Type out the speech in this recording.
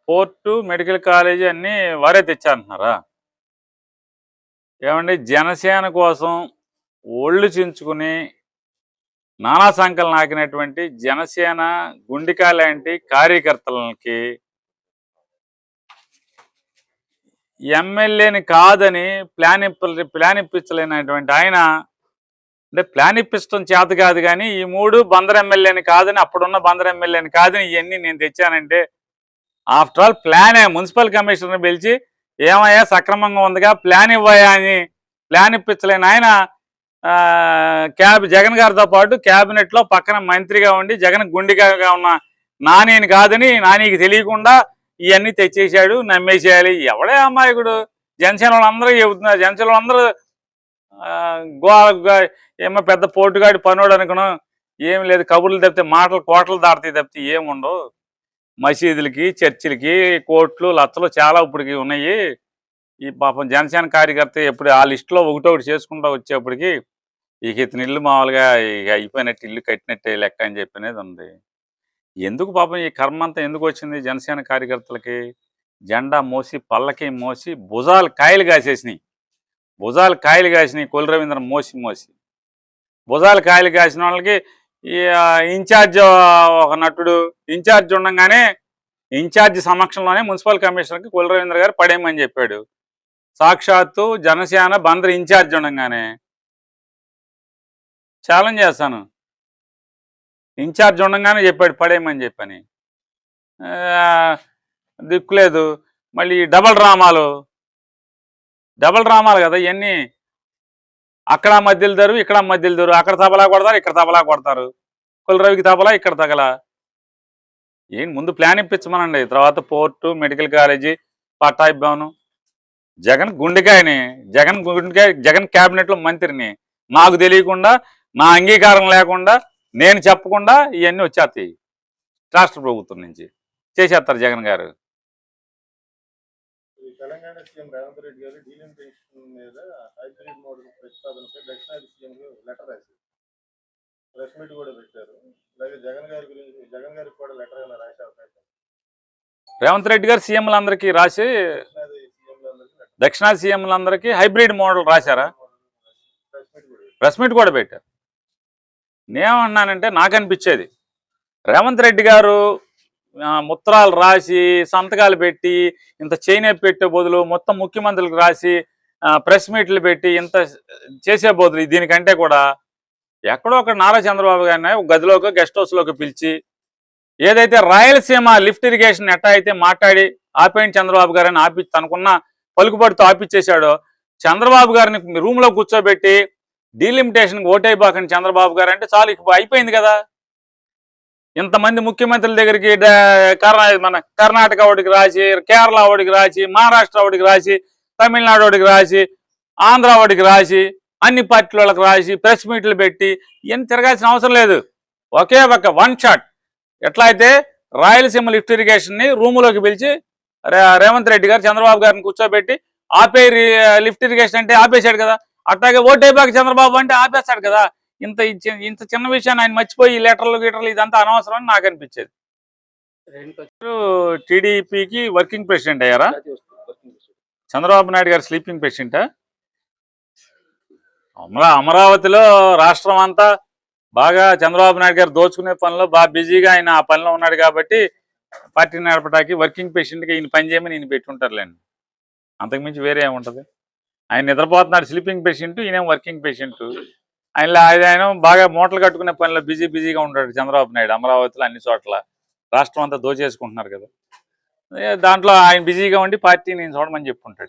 Port, medical college అన్నీ వారే తెచ్చారంటున్నారా? ఏమండి జనసేన కోసం ఒళ్ళు చించుకుని నానా సంకలు నాకినటువంటి జనసేన గుండికా లాంటి కార్యకర్తలకి ఎమ్మెల్యేని కాదని ప్లాన్ ఇప్పించలేనటువంటి ఆయన అంటే ప్లాన్ ఇప్పించడం చేత కాదు కానీ ఈ మూడు బందర్ ఎమ్మెల్యేని కాదని అప్పుడున్న బందర్ ఎమ్మెల్యేని కాదని ఇవన్నీ నేను తెచ్చానంటే ఆఫ్టర్ ఆల్ ప్లానే మున్సిపల్ కమిషనర్ని పిలిచి ఏమయ్యా సక్రమంగా ఉందిగా ప్లాన్ ఇవ్వయా అని ప్లాన్ ఇప్పించలేని ఆయన జగన్ గారితో పాటు క్యాబినెట్లో పక్కన మంత్రిగా ఉండి జగన్ గుండిగా ఉన్న నానిని కాదని నానికి తెలియకుండా ఇవన్నీ తెచ్చేసాడు నమ్మేసేయాలి. ఎవడే అమాయకుడు? జనసేన వాళ్ళందరూ చెబుతున్నారు. జనసేన వాళ్ళందరూ ఏమో పెద్ద పోటుగాడి పనోడు అనుకున్నాం. ఏం లేదు, కబుర్లు తప్పితే మాటలు కోటలు దాడతాయి తప్పితే ఏముండవు. మసీదులకి చర్చిలకి కోట్లు లచ్చలు చాలా ఇప్పటికి ఉన్నాయి. ఈ పాపం జనసేన కార్యకర్త ఎప్పుడు ఆ లిస్టులో ఒకటొకటి చేసుకుంటూ వచ్చేప్పటికి ఇక ఇతని ఇల్లు మామూలుగా ఇక అయిపోయినట్టు ఇల్లు కట్టినట్టే లెక్క అని చెప్పనేది ఉంది. ఎందుకు పాపం ఈ కర్మ అంతా ఎందుకు వచ్చింది జనసేన కార్యకర్తలకి? జెండా మోసి పల్లకి మోసి భుజాలు కాయలు కాసినాయి కొల్లు రవీంద్ర మోసి భుజాలు కాయలు కాసిన వాళ్ళకి ఈ ఇన్ఛార్జ్ ఒక నటుడు ఇన్ఛార్జ్ ఉండగానే ఇన్ఛార్జ్ సమక్షంలోనే మున్సిపల్ కమిషనర్కి కొల్లు రవీంద్ర గారు పడేయమని చెప్పాడు. సాక్షాత్తు జనసేన బందర్ ఇన్ఛార్జ్ ఉండగానే ఛాలెంజ్ చేస్తాను, ఇన్ఛార్జ్ ఉండగానే చెప్పాడు పడేయమని చెప్పని. దిక్కులేదు. మళ్ళీ డబల్ డ్రామాలు కదా ఇవన్నీ. అక్కడ మధ్యలు దరు ఇక్కడ మధ్యలు దరు, అక్కడ తబలా కొడతారు ఇక్కడ తబలా కొడతారు. కొల్లు రవికి తబలా ఇక్కడ తగల. ఏంటి ముందు ప్లాన్ ఇప్పించమనండి. తర్వాత పోర్టు, మెడికల్ కాలేజీ, పట్టాయి భవనం. జగన్ గుండెకాయని, జగన్ క్యాబినెట్లో మంత్రిని నాకు తెలియకుండా నా అంగీకారం లేకుండా నేను చెప్పకుండా ఇవన్నీ వచ్చేస్తాయి రాష్ట్ర ప్రభుత్వం నుంచి చేసేస్తారు జగన్ గారు. తెలంగాణ సీఎం రేవంత్ రెడ్డి గారు డీలిమిటేషన్ మీద హైబ్రిడ్ మోడల్ ప్రతిపాదనపై దక్షిణాది సీఎం లెటర్ రాశారు. ప్రెస్ మీట్ కూడా పెట్టారు. అలాగే జగన్ గారికి కూడా లెటర్ అయినా రాసే అవకాశం. రేవంత్ రెడ్డి గారు సీఎంలందరికీ రాసి దక్షిణాది సీఎంలందరికీ హైబ్రిడ్ మోడల్ రాశారా? ప్రెస్ మీట్ కూడా పెట్టారు. నేనేమన్నానంటే నాకు అనిపించేది రేవంత్ రెడ్డి గారు ముత్రాలు రాసి సంతకాలు పెట్టి ఇంత చైనే పెట్టే బదులు మొత్తం ముఖ్యమంత్రులకు రాసి ప్రెస్ మీట్లు పెట్టి ఇంత చేసే బదులు దీనికంటే కూడా ఎక్కడో ఒక నారా చంద్రబాబు గారిని ఒక గదిలోకి గెస్ట్ హౌస్లోకి పిలిచి ఏదైతే రాయలసీమ లిఫ్ట్ ఇరిగేషన్ ఎట్టా అయితే మాట్లాడి ఆపేయండి చంద్రబాబు గారిని తనకున్న పలుకుబడితో ఆపిచ్చేశాడో చంద్రబాబు గారిని రూమ్లో కూర్చోబెట్టి డీలిమిటేషన్కి ఓటైపోకండి చంద్రబాబు గారు అంటే చాలు, ఇక అయిపోయింది కదా. ఇంతమంది ముఖ్యమంత్రుల దగ్గరికి మన కర్ణాటక వాడికి రాసి, కేరళ వాడికి రాసి, మహారాష్ట్ర వాడికి రాసి, తమిళనాడు వాడికి రాసి, ఆంధ్ర వాడికి రాసి, అన్ని పార్టీల వాళ్ళకి రాసి ప్రెస్ మీట్లు పెట్టి ఇవన్నీ తిరగాల్సిన అవసరం లేదు. ఒకే ఒక వన్ షాట్. ఎట్లా అయితే రాయలసీమ లిఫ్ట్ ఇరిగేషన్ని రూములోకి పిలిచి రేవంత్ రెడ్డి గారు చంద్రబాబు గారిని కూర్చోబెట్టి ఆపే లిఫ్ట్ ఇరిగేషన్ అంటే ఆపేశాడు కదా, అట్లాగే ఓటైపోక చంద్రబాబు అంటే ఆపేస్తాడు కదా. ఇంత చిన్న విషయాన్ని ఆయన మర్చిపోయి ఈ లెటర్లు ఇదంతా అనవసరం అని నాకు అనిపించేది. టీడీపీకి వర్కింగ్ ప్రెసిడెంట్ అయ్యారా? చంద్రబాబు నాయుడు గారు స్లీపింగ్ ప్రెసిడెంటా? అమరావతిలో రాష్ట్రం అంతా బాగా చంద్రబాబు నాయుడు గారు దోచుకునే పనిలో బాగా బిజీగా ఆయన ఆ పనిలో ఉన్నాడు కాబట్టి పార్టీ నడపడానికి వర్కింగ్ ప్రెసిడెంట్గా ఈయన పని చేయమని ఈయన పెట్టుంటారులేండి. అంతకుమించి వేరే ఏముంటుంది? ఆయన నిద్రపోతున్నాడు స్లీపింగ్ పేషెంట్, ఈయన వర్కింగ్ పేషెంట్. ఆయన బాగా మూటలు కట్టుకునే పనిలో బిజీగా ఉంటాడు చంద్రబాబు నాయుడు. అమరావతిలో అన్ని చోట్ల రాష్ట్రం అంతా దోచేసుకుంటున్నారు కదా, దాంట్లో ఆయన బిజీగా ఉండి పార్టీని చూడమని చెప్పుకుంటాడు.